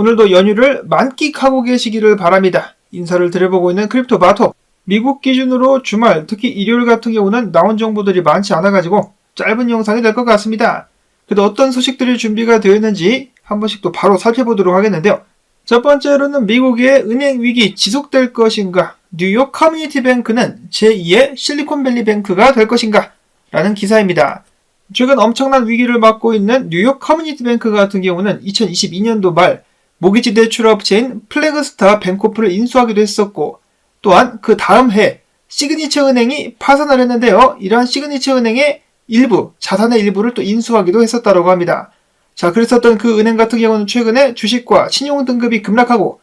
오늘도 연휴를 만끽하고 계시기를 바랍니다. 인사를 드려보고 있는 크립토 마토. 미국 기준으로 주말, 특히 일요일 같은 경우는 나온 정보들이 많지 않아가지고 짧은 영상이 될 것 같습니다. 그래도 어떤 소식들이 준비가 되어 있는지 한 번씩 또 바로 살펴보도록 하겠는데요. 첫 번째로는 미국의 은행 위기 지속될 것인가, 뉴욕 커뮤니티 뱅크는 제2의 실리콘밸리 뱅크가 될 것인가 라는 기사입니다. 최근 엄청난 위기를 맞고 있는 뉴욕 커뮤니티 뱅크 같은 경우는 2022년도 말 모기지 대출업체인 플래그스타 뱅코프를 인수하기도 했었고, 또한 그 다음 해 시그니처 은행이 파산을 했는데요. 이러한 시그니처 은행의 일부, 자산의 일부를 또 인수하기도 했었다고 합니다. 자, 그랬었던 그 은행 같은 경우는 최근에 주식과 신용 등급이 급락하고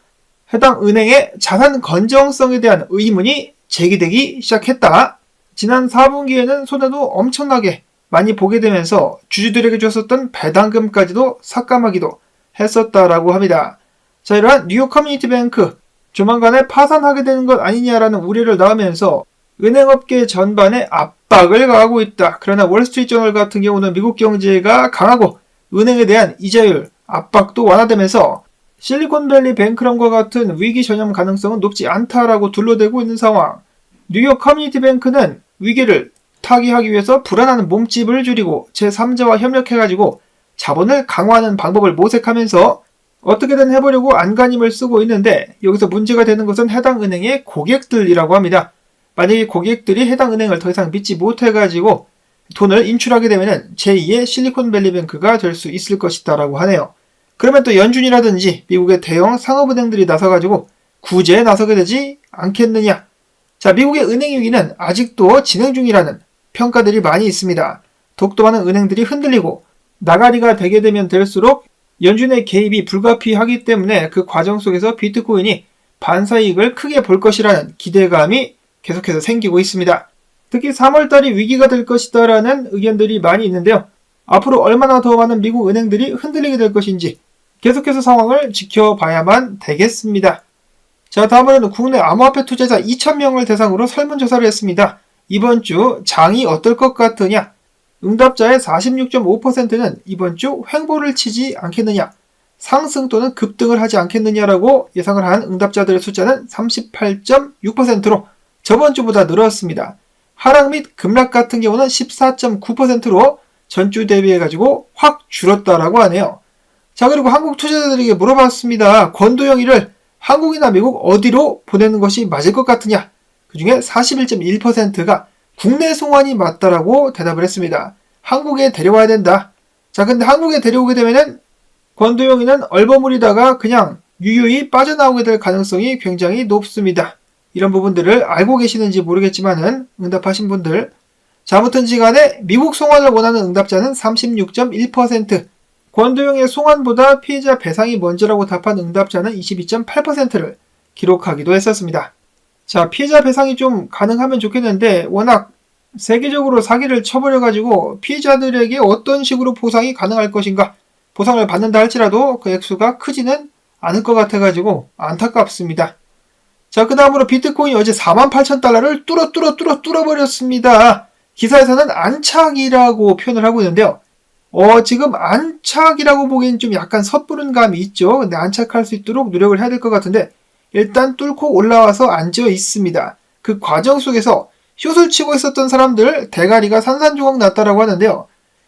해당 은행의 자산 건전성에 대한 의문이 제기되기 시작했다. 지난 4분기에는 손해도 엄청나게 많이 보게 되면서 주주들에게 줬었던 배당금까지도 삭감하기도 했었다라고 합니다. 자, 이러한 뉴욕 커뮤니티 뱅크 조만간에 파산하게 되는 것 아니냐라는 우려를 낳으면서 은행업계 전반에 압박을 가하고 있다. 그러나 월스트리트저널 같은 경우는 미국 경제가 강하고 은행에 대한 이자율 압박도 완화되면서 실리콘밸리 뱅크런과 같은 위기 전염 가능성은 높지 않다라고 둘러대고 있는 상황. 뉴욕 커뮤니티 뱅크는 위기를 타개하기 위해서 불안한 몸집을 줄이고 제3자와 협력해가지고 자본을 강화하는 방법을 모색하면서 어떻게든 해보려고 안간힘을 쓰고 있는데, 여기서 문제가 되는 것은 해당 은행의 고객들이라고 합니다. 만약에 고객들이 해당 은행을 더 이상 믿지 못해가지고 돈을 인출하게 되면 제2의 실리콘밸리 뱅크가 될 수 있을 것이다 라고 하네요. 그러면 또 연준이라든지 미국의 대형 상업은행들이 나서가지고 구제에 나서게 되지 않겠느냐. 자, 미국의 은행 위기는 아직도 진행 중이라는 평가들이 많이 있습니다. 독도 많은 은행들이 흔들리고 나가리가 되게 되면 될수록 연준의 개입이 불가피하기 때문에 그 과정 속에서 비트코인이 반사이익을 크게 볼 것이라는 기대감이 계속해서 생기고 있습니다. 특히 3월달이 위기가 될 것이다 라는 의견들이 많이 있는데요. 앞으로 얼마나 더 많은 미국 은행들이 흔들리게 될 것인지 계속해서 상황을 지켜봐야만 되겠습니다. 자, 다음으로는 국내 암호화폐 투자자 2,000명을 대상으로 설문조사를 했습니다. 이번 주 장이 어떨 것 같으냐? 응답자의 46.5%는 이번 주 횡보를 치지 않겠느냐, 상승 또는 급등을 하지 않겠느냐라고 예상을 한 응답자들의 숫자는 38.6%로 저번 주보다 늘었습니다. 하락 및 급락 같은 경우는 14.9%로 전주 대비해가지고 확 줄었다라고 하네요. 자, 그리고 한국 투자자들에게 물어봤습니다. 권도영 일을 한국이나 미국 어디로 보내는 것이 맞을 것 같으냐? 그 중에 41.1%가 국내 송환이 맞다라고 대답을 했습니다. 한국에 데려와야 된다. 자, 근데 한국에 데려오게 되면은 권도영이는 얼버무리다가 그냥 유유히 빠져나오게 될 가능성이 굉장히 높습니다. 이런 부분들을 알고 계시는지 모르겠지만은 응답하신 분들. 자, 아무튼지 간에 미국 송환을 원하는 응답자는 36.1%, 권도영의 송환보다 피해자 배상이 먼저라고 답한 응답자는 22.8%를 기록하기도 했었습니다. 자, 피해자 배상이 좀 가능하면 좋겠는데 워낙 세계적으로 사기를 쳐버려가지고 피해자들에게 어떤 식으로 보상이 가능할 것인가, 보상을 받는다 할지라도 그 액수가 크지는 않을 것 같아가지고 안타깝습니다. 자, 그 다음으로 비트코인이 어제 48,000달러를 뚫어버렸습니다. 기사에서는 안착이라고 표현을 하고 있는데요. 지금 안착이라고 보기엔 좀 약간 섣부른 감이 있죠. 근데 안착할 수 있도록 노력을 해야 될 것 같은데 일단 뚫고 올라와서 앉아 있습니다. 그 과정 속에서 숏을 치고 있었던 사람들 대가리가 산산조각 났다라고 하는데요.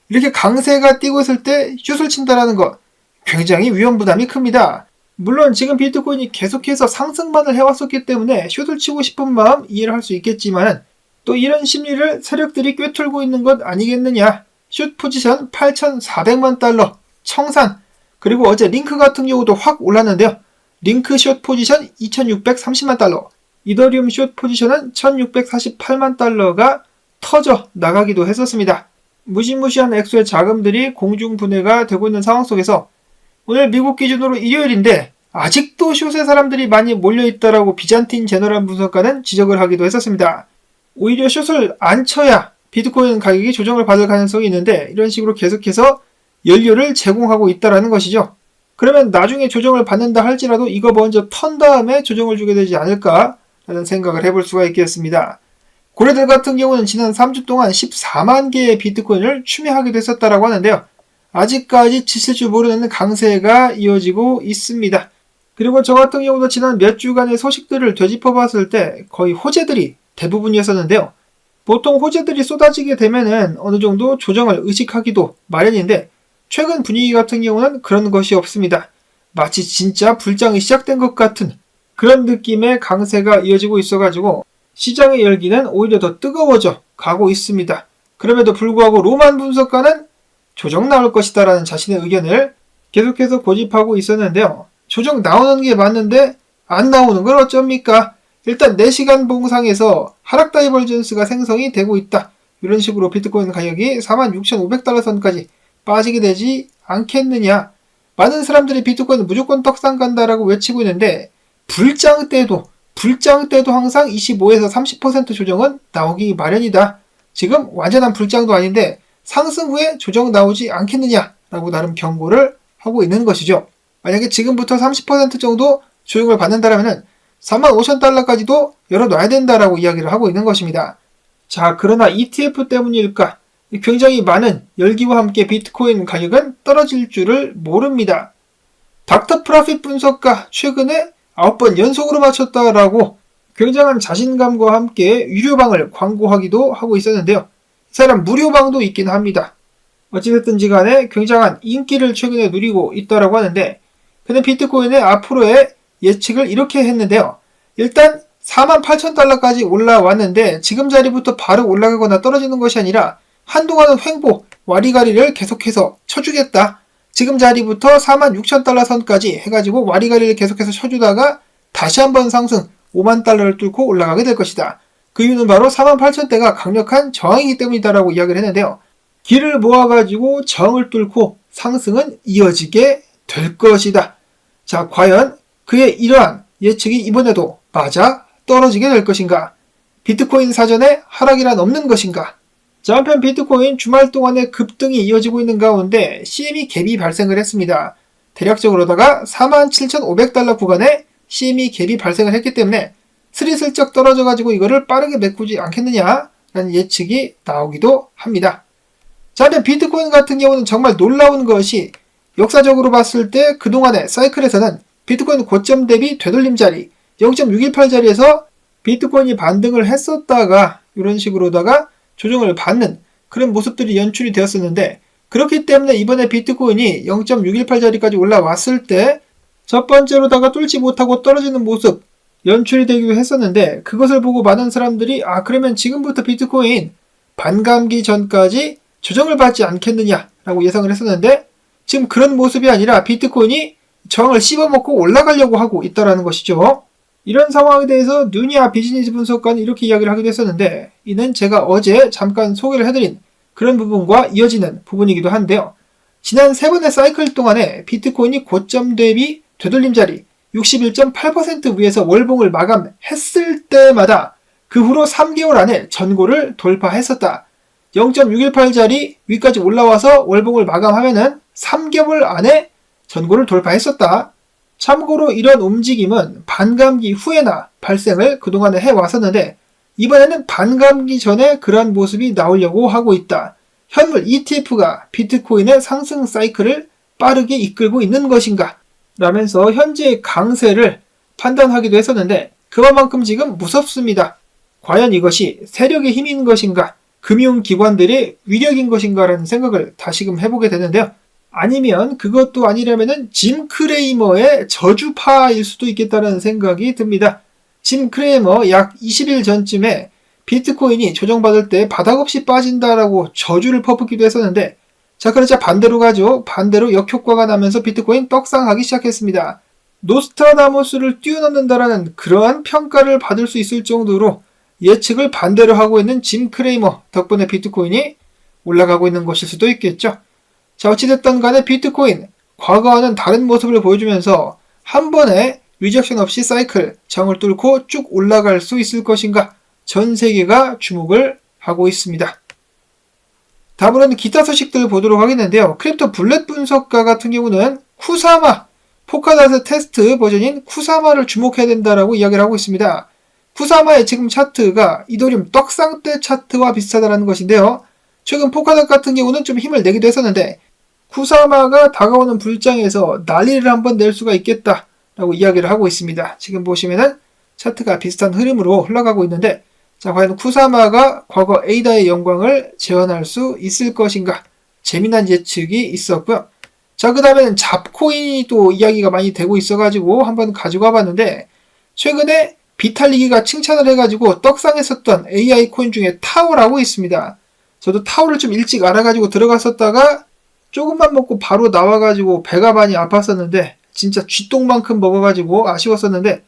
이렇게 강세가 뛰고 있을 때 숏을 친다라는 것 굉장히 위험 부담이 큽니다. 물론 지금 비트코인이 계속해서 상승만을 해왔었기 때문에 숏을 치고 싶은 마음 이해를 할 수 있겠지만 또 이런 심리를 세력들이 꿰뚫고 있는 것 아니겠느냐. 숏 포지션 8,400만 달러 청산, 그리고 어제 링크 같은 경우도 확 올랐는데요. 링크 숏 포지션 2,630만 달러, 이더리움 숏 포지션은 1,648만 달러가 터져 나가기도 했었습니다. 무시무시한 액수의 자금들이 공중분해가 되고 있는 상황 속에서 오늘 미국 기준으로 일요일인데 아직도 숏의 사람들이 많이 몰려있다라고 비잔틴 제너럴 분석가는 지적을 하기도 했었습니다. 오히려 숏을 안 쳐야 비트코인 가격이 조정을 받을 가능성이 있는데 이런 식으로 계속해서 연료를 제공하고 있다는 것이죠. 그러면 나중에 조정을 받는다 할지라도 이거 먼저 턴 다음에 조정을 주게 되지 않을까라는 생각을 해볼 수가 있겠습니다. 고래들 같은 경우는 지난 3주 동안 14만 개의 비트코인을 추매하기도 했었다라고 하는데요. 아직까지 지칠 줄 모르는 강세가 이어지고 있습니다. 그리고 저 같은 경우도 지난 몇 주간의 소식들을 되짚어 봤을 때 거의 호재들이 대부분이었었는데요. 보통 호재들이 쏟아지게 되면은 어느 정도 조정을 의식하기도 마련인데 최근 분위기 같은 경우는 그런 것이 없습니다. 마치 진짜 불장이 시작된 것 같은 그런 느낌의 강세가 이어지고 있어가지고 시장의 열기는 오히려 더 뜨거워져 가고 있습니다. 그럼에도 불구하고 로만 분석가는 조정 나올 것이다 라는 자신의 의견을 계속해서 고집하고 있었는데요. 조정 나오는 게 맞는데 안 나오는 걸 어쩝니까? 일단 4시간 봉상에서 하락 다이버전스가 생성이 되고 있다. 이런 식으로 비트코인 가격이 46,500달러 선까지 빠지게 되지 않겠느냐. 많은 사람들이 비트코인 무조건 떡상 간다라고 외치고 있는데 불장 때도 항상 25에서 30% 조정은 나오기 마련이다. 지금 완전한 불장도 아닌데 상승 후에 조정 나오지 않겠느냐라고 나름 경고를 하고 있는 것이죠. 만약에 지금부터 30% 정도 조정을 받는다면 45,000달러까지도 열어놔야 된다라고 이야기를 하고 있는 것입니다. 자, 그러나 ETF 때문일까? 굉장히 많은 열기와 함께 비트코인 가격은 떨어질 줄을 모릅니다. 닥터 프라핏 분석가 최근에 9번 연속으로 맞췄다라고 굉장한 자신감과 함께 유료방을 광고하기도 하고 있었는데요. 이 사람 무료방도 있긴 합니다. 어찌됐든지 간에 굉장한 인기를 최근에 누리고 있다라고 하는데 그는 비트코인의 앞으로의 예측을 이렇게 했는데요. 일단 48,000달러까지 올라왔는데 지금 자리부터 바로 올라가거나 떨어지는 것이 아니라 한동안은 횡보, 와리가리를 계속해서 쳐주겠다. 지금 자리부터 46,000달러 선까지 해가지고 와리가리를 계속해서 쳐주다가 다시 한번 상승 5만 달러를 뚫고 올라가게 될 것이다. 그 이유는 바로 48,000대가 강력한 저항이기 때문이다라고 이야기를 했는데요. 길을 모아가지고 저항을 뚫고 상승은 이어지게 될 것이다. 자, 과연 그의 이러한 예측이 이번에도 맞아 떨어지게 될 것인가? 비트코인 사전에 하락이란 없는 것인가? 자, 한편 비트코인 주말 동안에 급등이 이어지고 있는 가운데 CME 갭이 발생을 했습니다. 대략적으로다가 47,500달러 구간에 CME 갭이 발생을 했기 때문에 스리슬쩍 떨어져가지고 이거를 빠르게 메꾸지 않겠느냐라는 예측이 나오기도 합니다. 자, 한편 비트코인 같은 경우는 정말 놀라운 것이 역사적으로 봤을 때 그동안의 사이클에서는 비트코인 고점 대비 되돌림 자리 0.618자리에서 비트코인이 반등을 했었다가 이런 식으로다가 조정을 받는 그런 모습들이 연출이 되었었는데 그렇기 때문에 이번에 비트코인이 0.618자리까지 올라왔을 때 첫 번째로다가 뚫지 못하고 떨어지는 모습 연출이 되기도 했었는데 그것을 보고 많은 사람들이 그러면 지금부터 비트코인 반감기 전까지 조정을 받지 않겠느냐라고 예상을 했었는데 지금 그런 모습이 아니라 비트코인이 저항을 씹어먹고 올라가려고 하고 있다는 것이죠. 이런 상황에 대해서 누냐 비즈니스 분석가는 이렇게 이야기를 하기도 했었는데 이는 제가 어제 잠깐 소개를 해드린 그런 부분과 이어지는 부분이기도 한데요. 지난 3번의 사이클 동안에 비트코인이 고점 대비 되돌림 자리 61.8% 위에서 월봉을 마감했을 때마다 그 후로 3개월 안에 전고를 돌파했었다. 0.618자리 위까지 올라와서 월봉을 마감하면은 3개월 안에 전고를 돌파했었다. 참고로 이런 움직임은 반감기 후에나 발생을 그동안에 해왔었는데 이번에는 반감기 전에 그러한 모습이 나오려고 하고 있다. 현물 ETF가 비트코인의 상승 사이클을 빠르게 이끌고 있는 것인가? 라면서 현재의 강세를 판단하기도 했었는데 그만큼 지금 무섭습니다. 과연 이것이 세력의 힘인 것인가? 금융기관들의 위력인 것인가? 라는 생각을 다시금 해보게 되는데요. 아니면 그것도 아니라면은 짐 크레이머의 저주파일 수도 있겠다는 생각이 듭니다. 짐 크레이머 약 20일 전쯤에 비트코인이 조정받을 때 바닥 없이 빠진다라고 저주를 퍼붓기도 했었는데 자, 그러자 반대로 가죠. 반대로 역효과가 나면서 비트코인 떡상하기 시작했습니다. 노스트라다무스를 뛰어넘는다라는 그러한 평가를 받을 수 있을 정도로 예측을 반대로 하고 있는 짐 크레이머 덕분에 비트코인이 올라가고 있는 것일 수도 있겠죠. 자, 어찌됐든 간에 비트코인 과거와는 다른 모습을 보여주면서 한 번에 리젝션 없이 사이클 정을 뚫고 쭉 올라갈 수 있을 것인가 전 세계가 주목을 하고 있습니다. 다음으로는 기타 소식들 보도록 하겠는데요. 크립토 블렛 분석가 같은 경우는 쿠사마 포카닷의 테스트 버전인 쿠사마를 주목해야 된다라고 이야기를 하고 있습니다. 쿠사마의 지금 차트가 이더리움 떡상 때 차트와 비슷하다는 것인데요. 최근 포카닷 같은 경우는 좀 힘을 내기도 했었는데 쿠사마가 다가오는 불장에서 난리를 한번 낼 수가 있겠다라고 이야기를 하고 있습니다. 지금 보시면은 차트가 비슷한 흐름으로 흘러가고 있는데, 자, 과연 쿠사마가 과거 에이다의 영광을 재현할 수 있을 것인가? 재미난 예측이 있었고요. 자, 그 다음에는 잡코인이 또 이야기가 많이 되고 있어가지고 한번 가져가 봤는데, 최근에 비탈리기가 칭찬을 해가지고 떡상했었던 AI 코인 중에 타오라고 있습니다. 저도 타오를 좀 일찍 알아가지고 들어갔었다가 조금만 먹고 바로 나와가지고 배가 많이 아팠었는데, 진짜 쥐똥만큼 먹어가지고 아쉬웠었는데,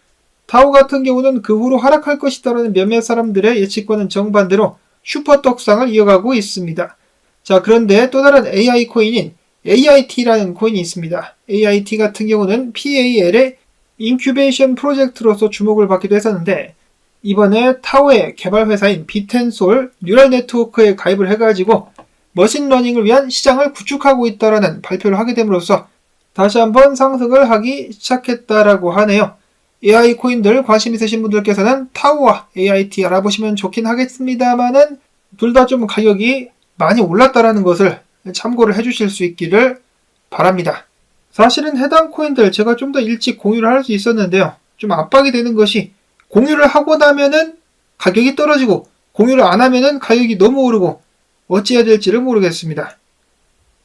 타오 같은 경우는 그 후로 하락할 것이다라는 몇몇 사람들의 예측과는 정반대로 슈퍼 떡상을 이어가고 있습니다. 자, 그런데 또 다른 AI 코인인 AIT라는 코인이 있습니다. AIT 같은 경우는 PAL의 인큐베이션 프로젝트로서 주목을 받기도 했었는데, 이번에 타오의 개발 회사인 비텐솔 뉴럴 네트워크에 가입을 해가지고 머신러닝을 위한 시장을 구축하고 있다라는 발표를 하게 됨으로써 다시 한번 상승을 하기 시작했다라고 하네요. AI 코인들 관심 있으신 분들께서는 타오와 AIT 알아보시면 좋긴 하겠습니다만은 둘 다 좀 가격이 많이 올랐다라는 것을 참고를 해주실 수 있기를 바랍니다. 사실은 해당 코인들 제가 좀 더 일찍 공유를 할 수 있었는데요. 좀 압박이 되는 것이 공유를 하고 나면은 가격이 떨어지고 공유를 안 하면은 가격이 너무 오르고 어찌해야 될지를 모르겠습니다.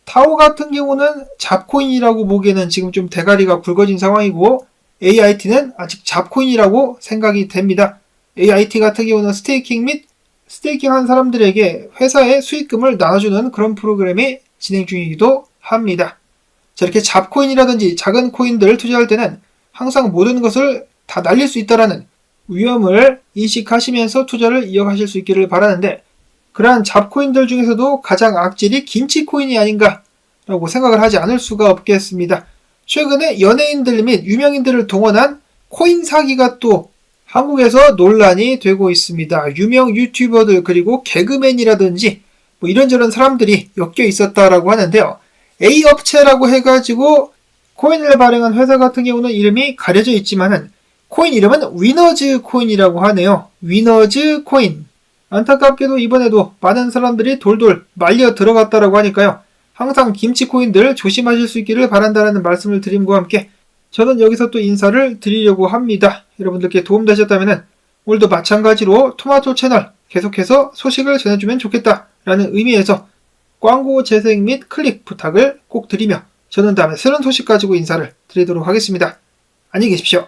타오 같은 경우는 잡코인이라고 보기에는 지금 좀 대가리가 굵어진 상황이고, AIT는 아직 잡코인이라고 생각이 됩니다. AIT 같은 경우는 스테이킹 및 스테이킹한 사람들에게 회사의 수익금을 나눠주는 그런 프로그램이 진행 중이기도 합니다. 자, 이렇게 잡코인이라든지 작은 코인들을 투자할 때는 항상 모든 것을 다 날릴 수 있다는 위험을 인식하시면서 투자를 이어가실 수 있기를 바라는데, 그러한 잡코인들 중에서도 가장 악질이 김치코인이 아닌가라고 생각을 하지 않을 수가 없겠습니다. 최근에 연예인들 및 유명인들을 동원한 코인 사기가 또 한국에서 논란이 되고 있습니다. 유명 유튜버들 그리고 개그맨이라든지 뭐 이런저런 사람들이 엮여 있었다라고 하는데요. A업체라고 해가지고 코인을 발행한 회사 같은 경우는 이름이 가려져 있지만은 코인 이름은 위너즈 코인이라고 하네요. 위너즈 코인. 안타깝게도 이번에도 많은 사람들이 돌돌 말려 들어갔다라고 하니까요. 항상 김치코인들 조심하실 수 있기를 바란다는 말씀을 드림과 함께 저는 여기서 또 인사를 드리려고 합니다. 여러분들께 도움되셨다면 오늘도 마찬가지로 토마토 채널 계속해서 소식을 전해주면 좋겠다라는 의미에서 광고 재생 및 클릭 부탁을 꼭 드리며 저는 다음에 새로운 소식 가지고 인사를 드리도록 하겠습니다. 안녕히 계십시오.